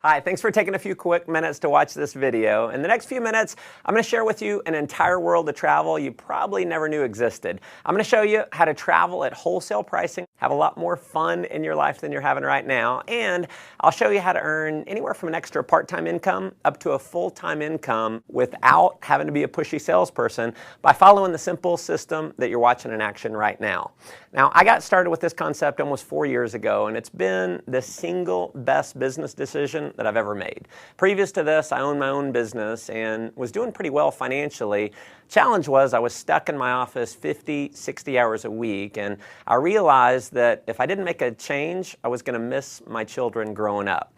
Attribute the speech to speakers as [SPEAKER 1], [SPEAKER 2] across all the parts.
[SPEAKER 1] Hi, thanks for taking a few quick minutes to watch this video. In the next few minutes, I'm going to share with you an entire world of travel you probably never knew existed. I'm going to show you how to travel at wholesale pricing, have a lot more fun in your life than you're having right now, and I'll show you how to earn anywhere from an extra part-time income up to a full-time income without having to be a pushy salesperson by following the simple system that you're watching in action right now. Now, I got started with this concept almost 4 years ago, and it's been the single best business decision that I've ever made. Previous to this, I owned my own business and was doing pretty well financially. Challenge was I was stuck in my office 50, 60 hours a week, and I realized that if I didn't make a change, I was going to miss my children growing up.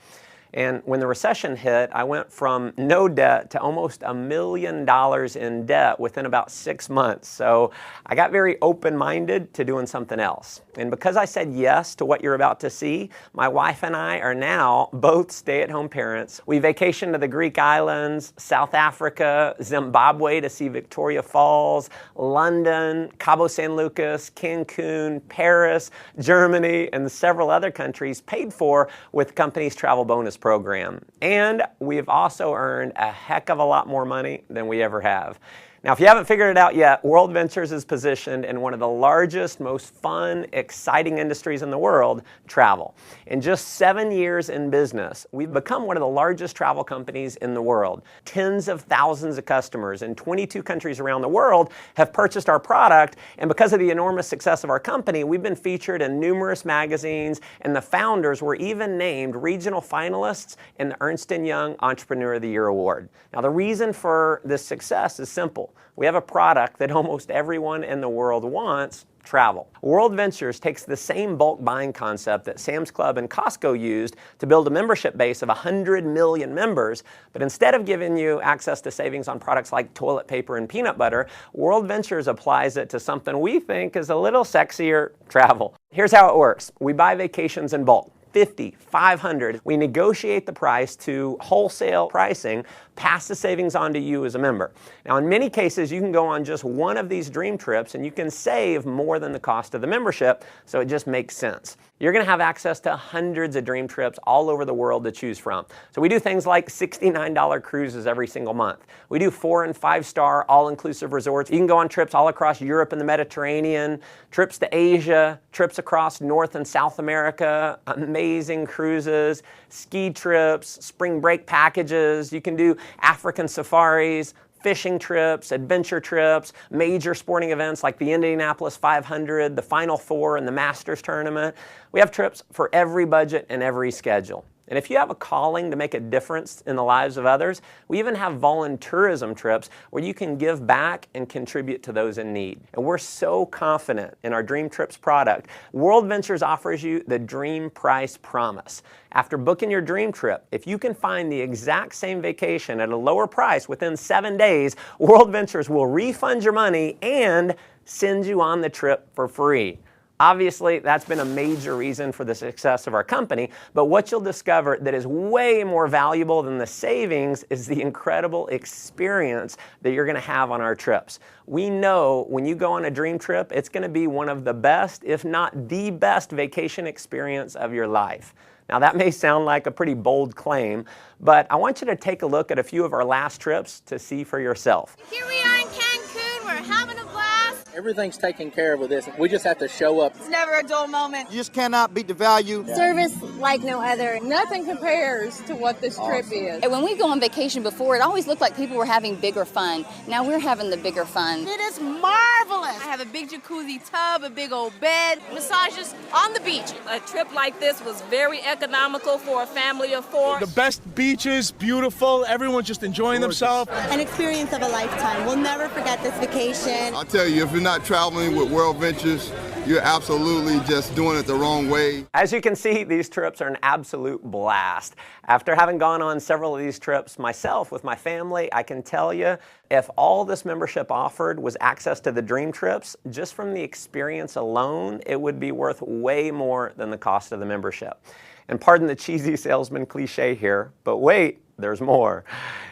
[SPEAKER 1] And when the recession hit, I went from no debt to almost $1 million in debt within about 6 months. So I got very open-minded to doing something else. And because I said yes to what you're about to see, my wife and I are now both stay-at-home parents. We vacationed to the Greek islands, South Africa, Zimbabwe to see Victoria Falls, London, Cabo San Lucas, Cancun, Paris, Germany, and several other countries paid for with the company's travel bonus program. And we've also earned a heck of a lot more money than we ever have. Now, if you haven't figured it out yet, World Ventures is positioned in one of the largest, most fun, exciting industries in the world, travel. In just 7 years in business, we've become one of the largest travel companies in the world. Tens of thousands of customers in 22 countries around the world have purchased our product, and because of the enormous success of our company, we've been featured in numerous magazines, and the founders were even named regional finalists in the Ernst & Young Entrepreneur of the Year Award. Now, the reason for this success is simple. We have a product that almost everyone in the world wants: travel. World Ventures takes the same bulk buying concept that Sam's Club and Costco used to build a membership base of 100 million members, but instead of giving you access to savings on products like toilet paper and peanut butter, World Ventures applies it to something we think is a little sexier: travel. Here's how it works. We buy vacations in bulk. 50, 500. We negotiate the price to wholesale pricing, pass the savings on to you as a member. Now, in many cases, you can go on just one of these dream trips and you can save more than the cost of the membership, so it just makes sense. You're going to have access to hundreds of dream trips all over the world to choose from. So we do things like $69 cruises every single month. We do 4- and 5-star all-inclusive resorts. You can go on trips all across Europe and the Mediterranean, trips to Asia, trips across North and South America, amazing cruises, ski trips, spring break packages. You can do African safaris, fishing trips, adventure trips, major sporting events like the Indianapolis 500, the Final Four, and the Masters tournament. We have trips for every budget and every schedule. And if you have a calling to make a difference in the lives of others, we even have volunteerism trips where you can give back and contribute to those in need. And we're so confident in our Dream Trips product. World Ventures offers you the Dream Price Promise. After booking your dream trip, if you can find the exact same vacation at a lower price within 7 days, World Ventures will refund your money and send you on the trip for free. Obviously, that's been a major reason for the success of our company, but what you'll discover that is way more valuable than the savings is the incredible experience that you're going to have on our trips. We know when you go on a dream trip, it's going to be one of the best, if not the best, vacation experience of your life. Now, that may sound like a pretty bold claim, but I want you to take a look at a few of our last trips to see for yourself.
[SPEAKER 2] Here we are in Cancun. We're having a blast.
[SPEAKER 3] Everything's taken care of with this. We just have to show up.
[SPEAKER 2] It's never a dull moment.
[SPEAKER 4] You just cannot beat the value.
[SPEAKER 2] Service like no other.
[SPEAKER 5] Nothing compares to what this trip is.
[SPEAKER 6] And when we go on vacation before, it always looked like people were having bigger fun. Now we're having the bigger fun.
[SPEAKER 2] It is marvelous. I have a big jacuzzi tub, a big old bed, massages on the beach.
[SPEAKER 7] A trip like this was very economical for a family of 4.
[SPEAKER 8] The best beaches, beautiful, everyone's just enjoying themselves.
[SPEAKER 9] An experience of a lifetime. We'll never forget this vacation.
[SPEAKER 10] I'll tell you, if you're not traveling with World Ventures, you're absolutely just doing it the wrong way.
[SPEAKER 1] As you can see, these trips are an absolute blast. After having gone on several of these trips myself with my family, I can tell you, if all this membership offered was access to the dream trips, just from the experience alone, it would be worth way more than the cost of the membership. And pardon the cheesy salesman cliche here, but wait, there's more.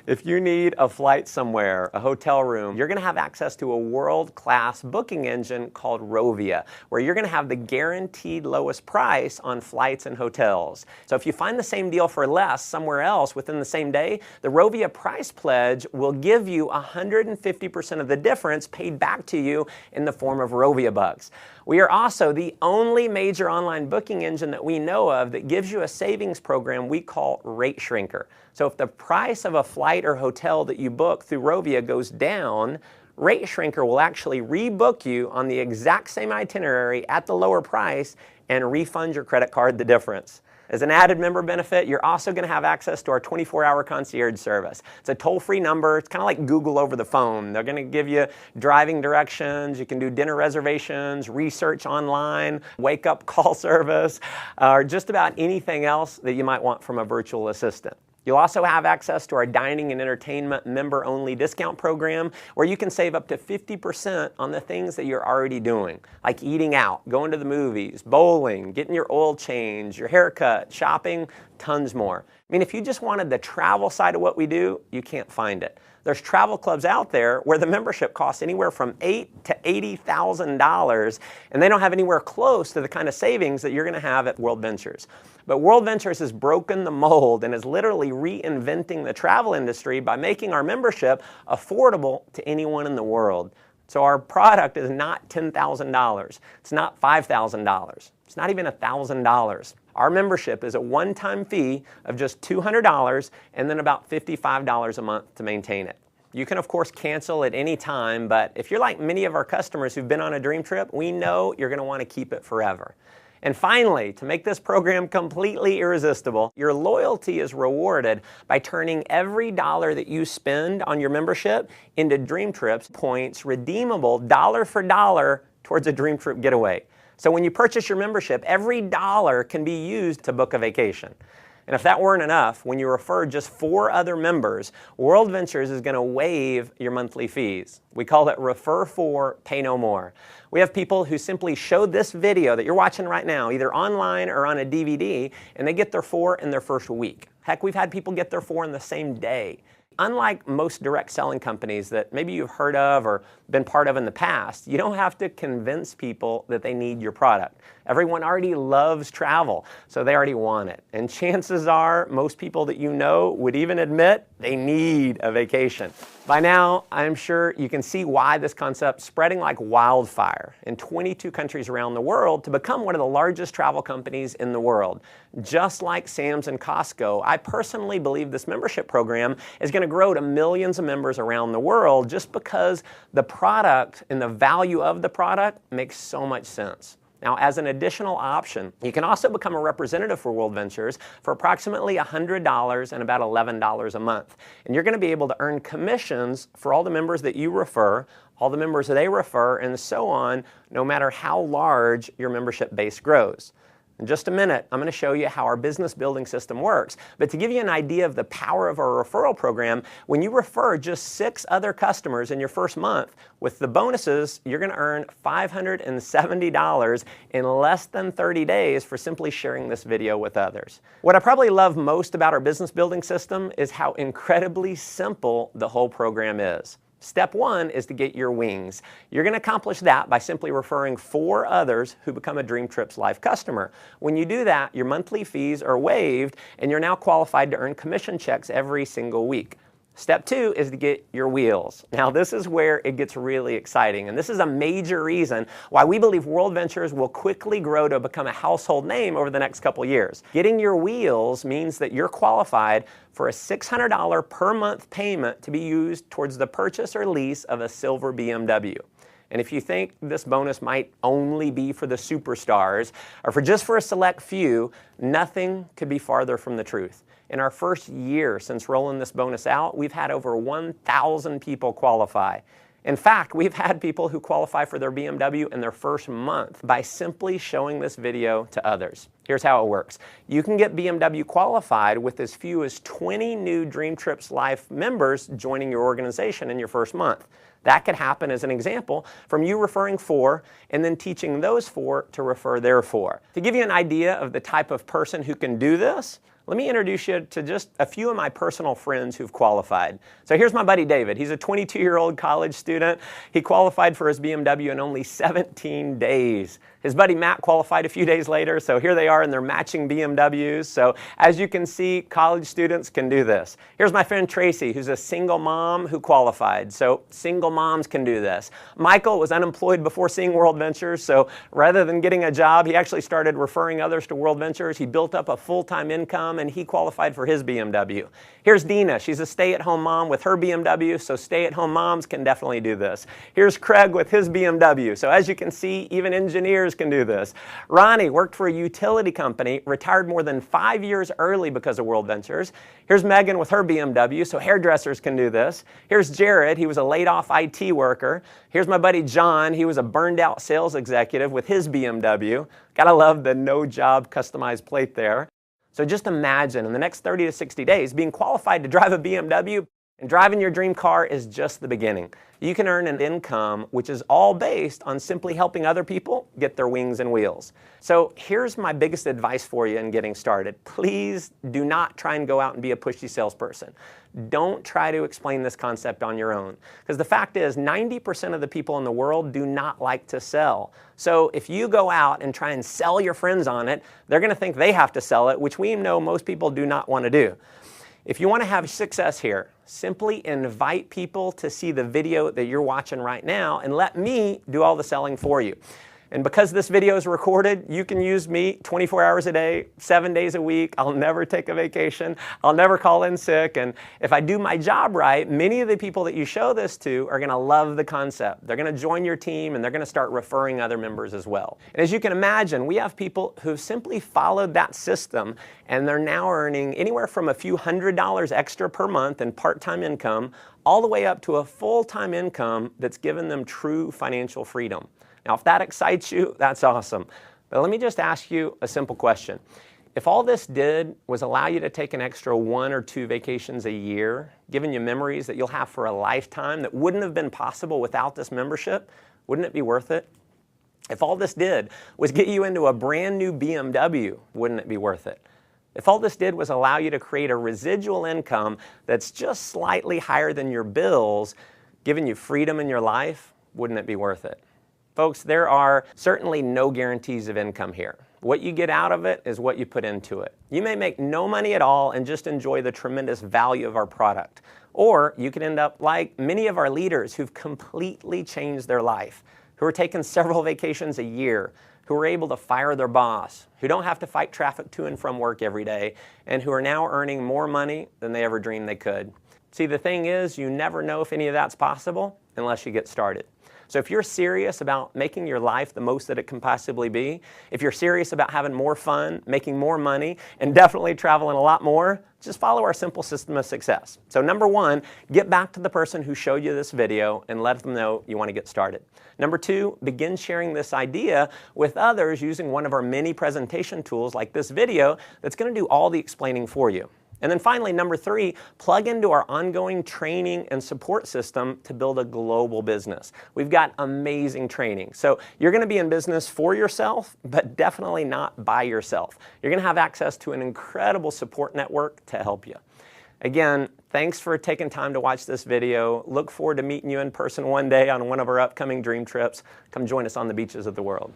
[SPEAKER 1] If you need a flight somewhere, a hotel room, you're going to have access to a world-class booking engine called Rovia, where you're going to have the guaranteed lowest price on flights and hotels. So if you find the same deal for less somewhere else within the same day, the Rovia Price Pledge will give you 150% of the difference paid back to you in the form of Rovia bucks. We are also the only major online booking engine that we know of that gives you a savings program we call Rate Shrinker. So if the price of a flight or hotel that you book through Rovia goes down, Rate Shrinker will actually rebook you on the exact same itinerary at the lower price and refund your credit card the difference. As an added member benefit, you're also going to have access to our 24-hour concierge service. It's a toll-free number. It's kind of like Google over the phone. They're going to give you driving directions. You can do dinner reservations, research online, wake-up call service, or just about anything else that you might want from a virtual assistant. You'll also have access to our dining and entertainment member-only discount program where you can save up to 50% on the things that you're already doing, like eating out, going to the movies, bowling, getting your oil change, your haircut, shopping, tons more. I mean, if you just wanted the travel side of what we do, you can't find it. There's travel clubs out there where the membership costs anywhere from $8,000 to $80,000, and they don't have anywhere close to the kind of savings that you're going to have at World Ventures. But World Ventures has broken the mold and is literally reinventing the travel industry by making our membership affordable to anyone in the world. So our product is not $10,000. It's not $5,000. It's not even $1,000. Our membership is a one-time fee of just $200 and then about $55 a month to maintain it. You can, of course, cancel at any time, but if you're like many of our customers who've been on a dream trip, we know you're going to want to keep it forever. And finally, to make this program completely irresistible, your loyalty is rewarded by turning every dollar that you spend on your membership into Dream Trips points redeemable dollar for dollar towards a Dream Trip getaway. So when you purchase your membership, every dollar can be used to book a vacation. And if that weren't enough, when you refer just 4 other members, World Ventures is going to waive your monthly fees. We call it Refer 4, Pay No More. We have people who simply show this video that you're watching right now, either online or on a DVD, and they get their 4 in their first week. Heck, we've had people get their 4 in the same day. Unlike most direct selling companies that maybe you've heard of or been part of in the past, you don't have to convince people that they need your product. Everyone already loves travel, so they already want it. And chances are most people that you know would even admit they need a vacation. By now, I'm sure you can see why this concept's spreading like wildfire in 22 countries around the world to become one of the largest travel companies in the world. Just like Sam's and Costco, I personally believe this membership program is going to grow to millions of members around the world just because the product and the value of the product makes so much sense. Now, as an additional option, you can also become a representative for World Ventures for approximately $100 and about $11 a month. And you're going to be able to earn commissions for all the members that you refer, all the members that they refer, and so on, no matter how large your membership base grows. In just a minute, I'm going to show you how our business building system works. But to give you an idea of the power of our referral program, when you refer just 6 other customers in your first month, with the bonuses, you're going to earn $570 in less than 30 days for simply sharing this video with others. What I probably love most about our business building system is how incredibly simple the whole program is. Step 1 is to get your wings. You're going to accomplish that by simply referring 4 others who become a Dream Trips Life customer. When you do that, your monthly fees are waived and you're now qualified to earn commission checks every single week. Step 2 is to get your wheels. Now this is where it gets really exciting, and this is a major reason why we believe World Ventures will quickly grow to become a household name over the next couple years. Getting your wheels means that you're qualified for a $600 per month payment to be used towards the purchase or lease of a silver BMW. And if you think this bonus might only be for the superstars or for just a select few, nothing could be farther from the truth. In our first year since rolling this bonus out, we've had over 1,000 people qualify. In fact, we've had people who qualify for their BMW in their first month by simply showing this video to others. Here's how it works. You can get BMW qualified with as few as 20 new Dream Trips Life members joining your organization in your first month. That could happen, as an example, from you referring 4 and then teaching those 4 to refer their 4. To give you an idea of the type of person who can do this, let me introduce you to just a few of my personal friends who've qualified. So here's my buddy David. He's a 22-year-old college student. He qualified for his BMW in only 17 days. His buddy Matt qualified a few days later, so here they are in their matching BMWs. So as you can see, college students can do this. Here's my friend Tracy, who's a single mom who qualified. So single moms can do this. Michael was unemployed before seeing World Ventures, so rather than getting a job, he actually started referring others to World Ventures. He built up a full-time income, and he qualified for his BMW. Here's Dina. She's a stay-at-home mom with her BMW, so stay-at-home moms can definitely do this. Here's Craig with his BMW. So as you can see, even engineers can do this. Ronnie worked for a utility company, retired more than 5 years early because of World Ventures. Here's Megan with her BMW, so hairdressers can do this. Here's Jared. He was a laid-off IT worker. Here's my buddy John. He was a burned-out sales executive with his BMW. Gotta love the no-job customized plate there. So just imagine in the next 30 to 60 days being qualified to drive a BMW, and driving your dream car is just the beginning. You can earn an income which is all based on simply helping other people get their wings and wheels. So here's my biggest advice for you in getting started. Please do not try and go out and be a pushy salesperson. Don't try to explain this concept on your own. Because the fact is, 90% of the people in the world do not like to sell. So if you go out and try and sell your friends on it, they're going to think they have to sell it, which we know most people do not want to do. If you want to have success here, simply invite people to see the video that you're watching right now and let me do all the selling for you. And because this video is recorded, you can use me 24 hours a day, 7 days a week. I'll never take a vacation. I'll never call in sick. And if I do my job right, many of the people that you show this to are going to love the concept. They're going to join your team and they're going to start referring other members as well. And as you can imagine, we have people who've simply followed that system and they're now earning anywhere from a few $100s extra per month in part-time income all the way up to a full-time income that's given them true financial freedom. Now, if that excites you, that's awesome. But let me just ask you a simple question. If all this did was allow you to take an extra 1 or 2 vacations a year, giving you memories that you'll have for a lifetime that wouldn't have been possible without this membership, wouldn't it be worth it? If all this did was get you into a brand new BMW, wouldn't it be worth it? If all this did was allow you to create a residual income that's just slightly higher than your bills, giving you freedom in your life, wouldn't it be worth it? Folks, there are certainly no guarantees of income here. What you get out of it is what you put into it. You may make no money at all and just enjoy the tremendous value of our product. Or you could end up like many of our leaders who've completely changed their life, who are taking several vacations a year, who are able to fire their boss, who don't have to fight traffic to and from work every day, and who are now earning more money than they ever dreamed they could. See, the thing is, you never know if any of that's possible unless you get started. So if you're serious about making your life the most that it can possibly be, if you're serious about having more fun, making more money, and definitely traveling a lot more, just follow our simple system of success. So number 1, get back to the person who showed you this video and let them know you want to get started. Number 2, begin sharing this idea with others using one of our many presentation tools like this video that's going to do all the explaining for you. And then finally, number 3, plug into our ongoing training and support system to build a global business. We've got amazing training. So you're going to be in business for yourself, but definitely not by yourself. You're going to have access to an incredible support network to help you. Again, thanks for taking time to watch this video. Look forward to meeting you in person one day on one of our upcoming dream trips. Come join us on the beaches of the world.